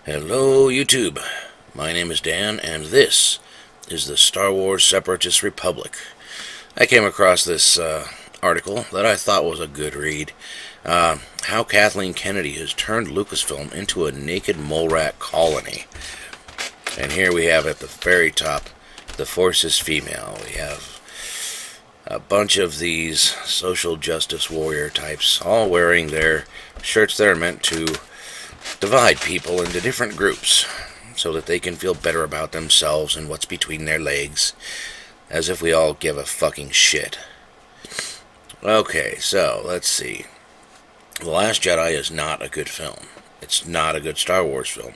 Hello, YouTube. My name is Dan, and this is the Star Wars Separatist Republic. I came across this article that I thought was a good read. How Kathleen Kennedy has turned Lucasfilm into a naked mole rat colony. And here we have at the very top, the Force is female. We have a bunch of these social justice warrior types, all wearing their shirts that are meant to divide people into different groups so that they can feel better about themselves and what's between their legs, as if we all give a fucking shit. Okay, so let's see. The Last Jedi is not a good film. It's not a good Star Wars film.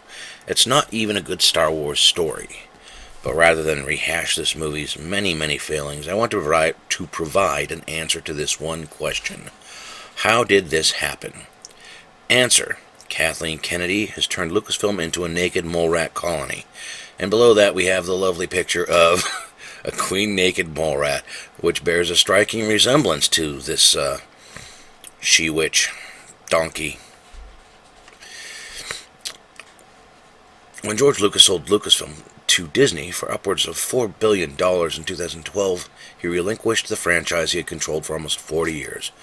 It's not even a good Star Wars story. But rather than rehash this movie's many, many failings, I want to provide an answer to this one question. How did this happen? Answer. Kathleen Kennedy has turned Lucasfilm into a naked mole rat colony. And below that we have the lovely picture of a queen naked mole rat, which bears a striking resemblance to this she-witch donkey. When George Lucas sold Lucasfilm to Disney for upwards of $4 billion in 2012, he relinquished the franchise he had controlled for almost 40 years.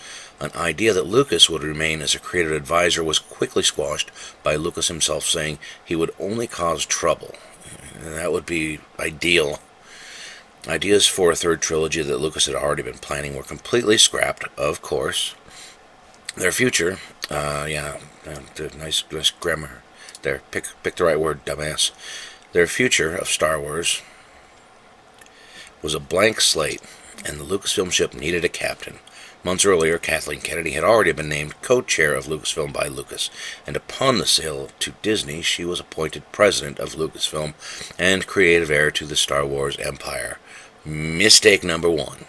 An idea that Lucas would remain as a creative advisor was quickly squashed by Lucas himself, saying he would only cause trouble. And that would be ideal. Ideas for a third trilogy that Lucas had already been planning were completely scrapped, of course. Their future, nice grammar there, pick the right word, dumbass. Their future of Star Wars was a blank slate, and the Lucasfilm ship needed a captain. Months earlier, Kathleen Kennedy had already been named co-chair of Lucasfilm by Lucas, and upon the sale to Disney, she was appointed president of Lucasfilm and creative heir to the Star Wars empire. Mistake number one.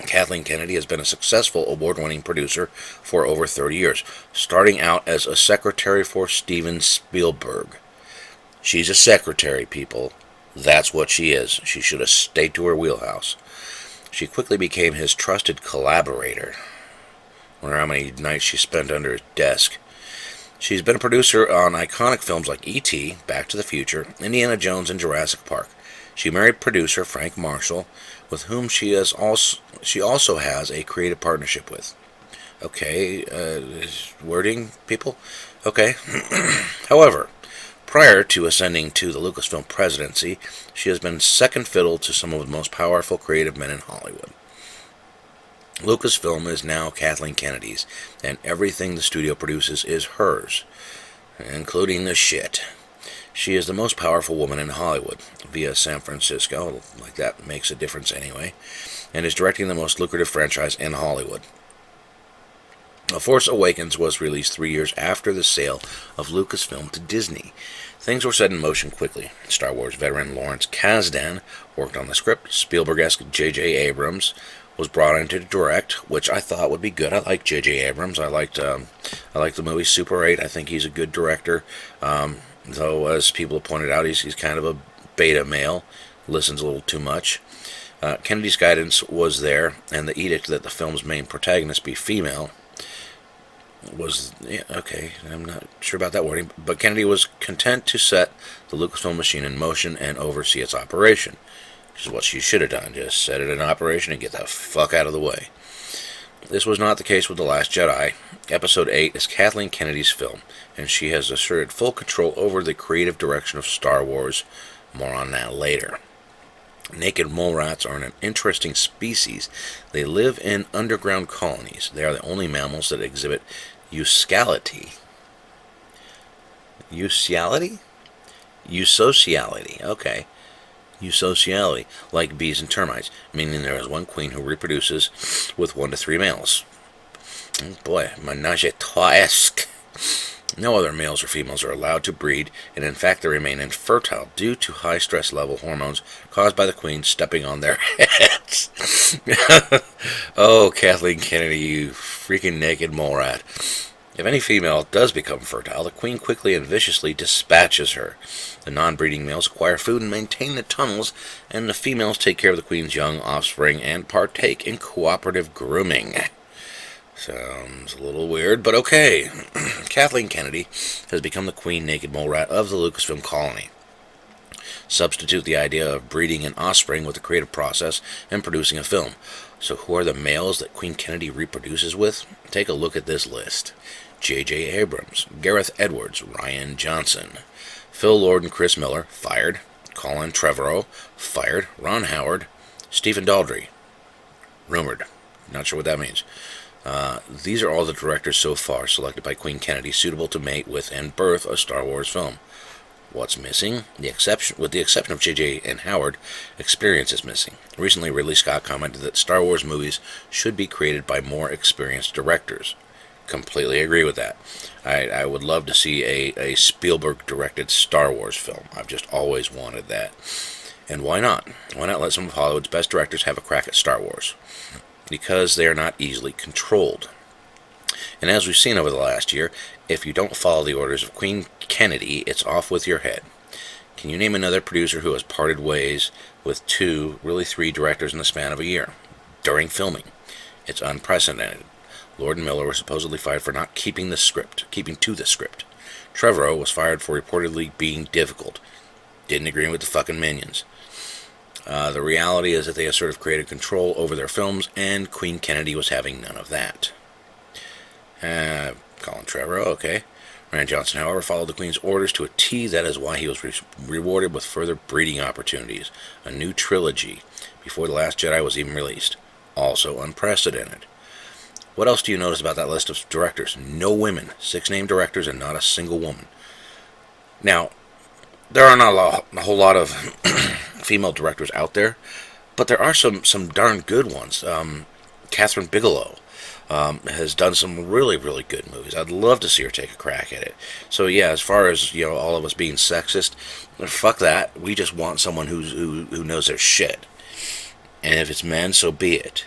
Kathleen Kennedy has been a successful award-winning producer for over 30 years, starting out as a secretary for Steven Spielberg. She's a secretary, people. That's what she is. She should have stayed to her wheelhouse. She quickly became his trusted collaborator. I wonder how many nights she spent under his desk. She's been a producer on iconic films like E.T., Back to the Future, Indiana Jones, and Jurassic Park. She married producer Frank Marshall, with whom she also has a creative partnership with. Okay, wording, people? Okay. However, prior to ascending to the Lucasfilm presidency, she has been second fiddle to some of the most powerful creative men in Hollywood. Lucasfilm is now Kathleen Kennedy's, and everything the studio produces is hers, including the shit. She is the most powerful woman in Hollywood, via San Francisco, like that makes a difference anyway, and is directing the most lucrative franchise in Hollywood. The Force Awakens was released 3 years after the sale of Lucasfilm to Disney. Things were set in motion quickly. Star Wars veteran Lawrence Kasdan worked on the script. Spielberg-esque J.J. Abrams was brought in to direct, which I thought would be good. I like J.J. Abrams. I liked the movie Super 8. I think he's a good director. Though, as people have pointed out, he's kind of a beta male. Listens a little too much. Kennedy's guidance was there, and the edict that the film's main protagonist be female was, okay, I'm not sure about that wording, but Kennedy was content to set the Lucasfilm machine in motion and oversee its operation, which is what she should have done, just set it in operation and get the fuck out of the way. This was not the case with The Last Jedi. Episode 8 is Kathleen Kennedy's film, and she has asserted full control over the creative direction of Star Wars. More on that later. Naked mole rats are an interesting species. They live in underground colonies. They are the only mammals that exhibit eusociality. Eusociality? Eusociality, okay. Eusociality, like bees and termites, meaning there is one queen who reproduces with 1 to 3 males. Oh boy, menage a trois-esque. No other males or females are allowed to breed, and in fact they remain infertile due to high stress level hormones caused by the queen stepping on their heads. Oh, Kathleen Kennedy, you freaking naked mole rat. If any female does become fertile, the queen quickly and viciously dispatches her. The non-breeding males acquire food and maintain the tunnels, and the females take care of the queen's young offspring and partake in cooperative grooming. Sounds a little weird, but okay. Kathleen Kennedy has become the queen naked mole rat of the Lucasfilm colony. Substitute the idea of breeding an offspring with the creative process and producing a film. So who are the males that Queen Kennedy reproduces with? Take a look at this list. J.J. Abrams, Gareth Edwards, Rian Johnson, Phil Lord and Chris Miller, fired. Colin Trevorrow, fired. Ron Howard, Stephen Daldry, rumored. Not sure what that means. These are all the directors so far selected by Queen Kennedy suitable to mate with and birth a Star Wars film. What's missing? With the exception of J.J. and Howard, experience is missing. Recently, Ridley Scott commented that Star Wars movies should be created by more experienced directors. Completely agree with that. I would love to see a Spielberg-directed Star Wars film. I've just always wanted that. And why not? Why not let some of Hollywood's best directors have a crack at Star Wars? Because they are not easily controlled. And as we've seen over the last year, if you don't follow the orders of Queen Kennedy, it's off with your head. Can you name another producer who has parted ways with 2, really 3 directors in the span of a year? During filming. It's unprecedented. Lord and Miller were supposedly fired for not keeping to the script. Trevorrow was fired for reportedly being difficult. Didn't agree with the fucking minions. The reality is that they asserted creative control over their films, and Queen Kennedy was having none of that. Colin Trevorrow, okay. Rian Johnson, however, followed the Queen's orders to a T. That is why he was rewarded with further breeding opportunities. A new trilogy, before The Last Jedi was even released. Also unprecedented. What else do you notice about that list of directors? No women. 6 named directors and not a single woman. Now, there are not a whole lot of female directors out there, but there are some darn good ones. Catherine Bigelow has done some really, really good movies. I'd love to see her take a crack at it. So yeah, as far as all of us being sexist, fuck that. We just want someone who knows their shit. And if it's men, so be it.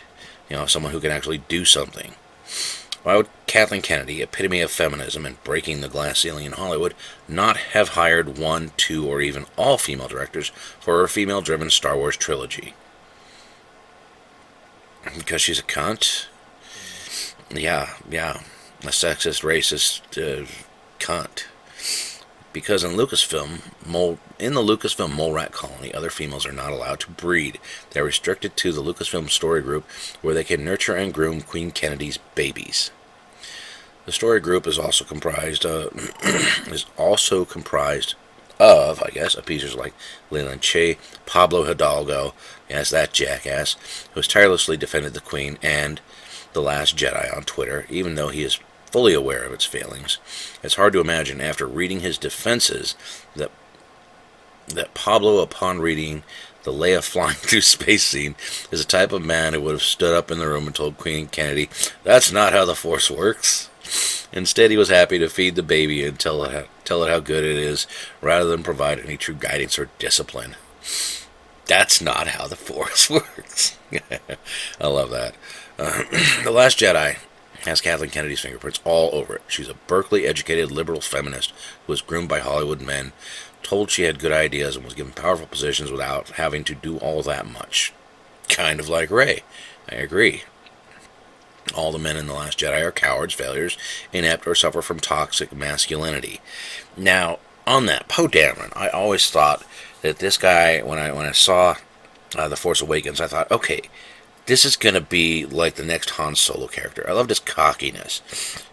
Someone who can actually do something. Why would Kathleen Kennedy, epitome of feminism and breaking the glass ceiling in Hollywood, not have hired 1, 2, or even all female directors for her female-driven Star Wars trilogy? Because she's a cunt? Yeah. A sexist, racist cunt. Because in the Lucasfilm mole rat colony, other females are not allowed to breed. They are restricted to the Lucasfilm story group, where they can nurture and groom Queen Kennedy's babies. The story group is also comprised of, appeasers like Leland Che, Pablo Hidalgo, yes, that jackass, who has tirelessly defended the Queen and The Last Jedi on Twitter, even though he is fully aware of its failings. It's hard to imagine, after reading his defenses, that Pablo, upon reading the Leia flying through space scene, is the type of man who would have stood up in the room and told Queen Kennedy, "That's not how the Force works." Instead, he was happy to feed the baby and tell it how good it is, rather than provide any true guidance or discipline. That's not how the Force works. I love that. The Last Jedi has Kathleen Kennedy's fingerprints all over it. She's a Berkeley-educated liberal feminist who was groomed by Hollywood men, told she had good ideas, and was given powerful positions without having to do all that much. Kind of like Rey. I agree. All the men in The Last Jedi are cowards, failures, inept, or suffer from toxic masculinity. Now, on that, Poe Dameron, I always thought that this guy, when I saw The Force Awakens, I thought, okay, this is going to be like the next Han Solo character. I loved his cockiness.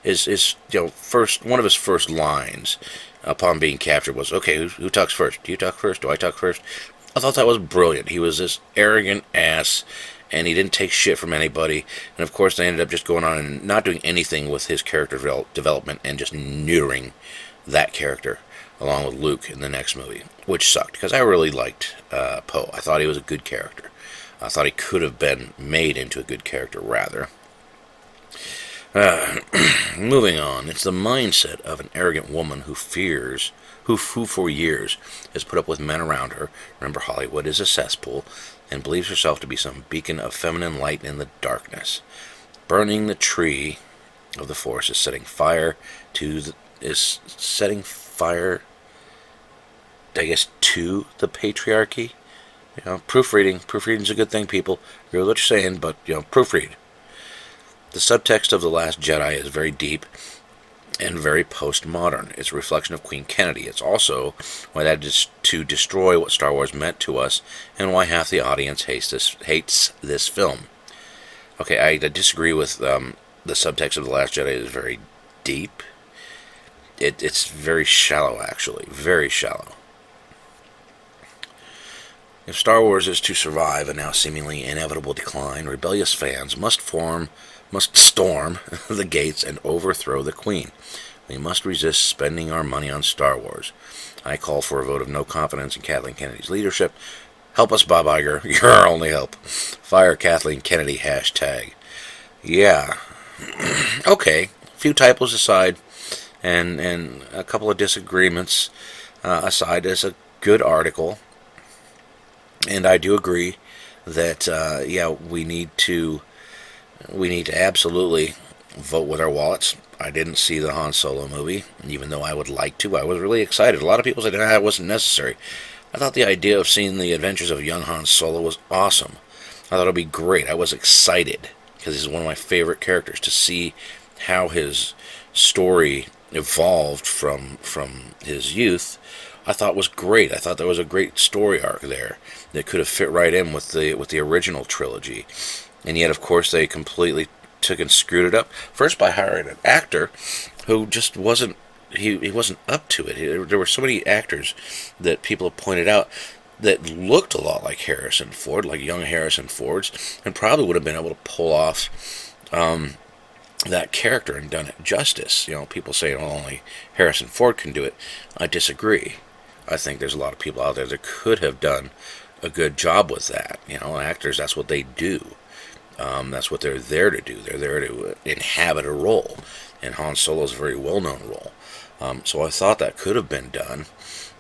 One of his first lines upon being captured was, "Okay, who talks first? Do you talk first? Do I talk first?" I thought that was brilliant. He was this arrogant ass, and he didn't take shit from anybody. And of course, they ended up just going on and not doing anything with his character development and just neutering that character along with Luke in the next movie, which sucked because I really liked Poe. I thought he was a good character. I thought he could have been made into a good character, rather. Moving on, it's the mindset of an arrogant woman who for years has put up with men around her. Remember, Hollywood is a cesspool, and believes herself to be some beacon of feminine light in the darkness. Burning the tree of the Force is setting fire, to the patriarchy. Proofreading's a good thing, people. Agree with what you're saying, but proofread. The subtext of The Last Jedi is very deep and very postmodern. It's a reflection of Queen Kennedy. It's also why that is to destroy what Star Wars meant to us, and why half the audience hates this film. Okay, I disagree with the subtext of The Last Jedi is very deep. It's very shallow, actually. Very shallow. If Star Wars is to survive a now seemingly inevitable decline, rebellious fans must storm the gates and overthrow the Queen. We must resist spending our money on Star Wars. I call for a vote of no confidence in Kathleen Kennedy's leadership. Help us, Bob Iger. You're our only hope. Fire Kathleen Kennedy #. Yeah. Okay. A few typos aside, and a couple of disagreements aside, it's a good article. And I do agree that we need to absolutely vote with our wallets. I didn't see the Han Solo movie, even though I would like to. I was really excited. A lot of people said it wasn't necessary. I thought the idea of seeing the adventures of young Han Solo was awesome. I thought it would be great. I was excited because he's one of my favorite characters. To see how his story evolved from his youth, I thought was great. I thought there was a great story arc there that could have fit right in with the original trilogy. And yet, of course, they completely took and screwed it up. First, by hiring an actor who just wasn't he wasn't up to it. There were so many actors that people have pointed out that looked a lot like Harrison Ford, like young Harrison Ford's, and probably would have been able to pull off that character and done it justice. People say only Harrison Ford can do it. I disagree. I think there's a lot of people out there that could have done a good job with that. Actors, that's what they do. That's what they're there to do. They're there to inhabit a role. And Han Solo's a very well-known role. So I thought that could have been done.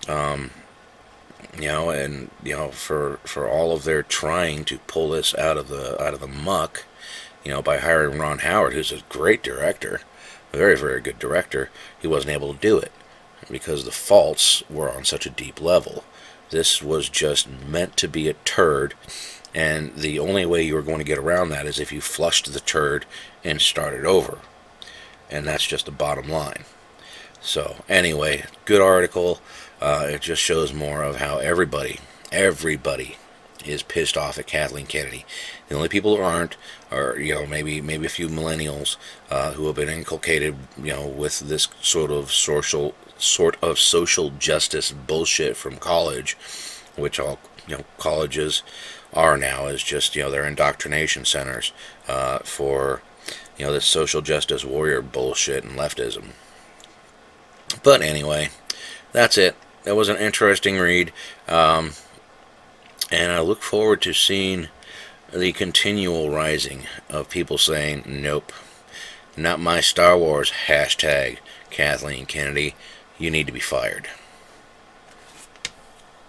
For all of their trying to pull this out of the muck, by hiring Ron Howard, who's a great director, a very, very good director, he wasn't able to do it because the faults were on such a deep level. This was just meant to be a turd, and the only way you were going to get around that is if you flushed the turd and started over. And that's just the bottom line. So, anyway, good article. It just shows more of how everybody is pissed off at Kathleen Kennedy. The only people who aren't are, maybe a few millennials who have been inculcated, with this sort of social justice bullshit from college, which all colleges are now, is just they're indoctrination centers for this social justice warrior bullshit and leftism. But anyway, that's it. That was an interesting read, and I look forward to seeing the continual rising of people saying, nope, not my Star Wars #, Kathleen Kennedy, you need to be fired.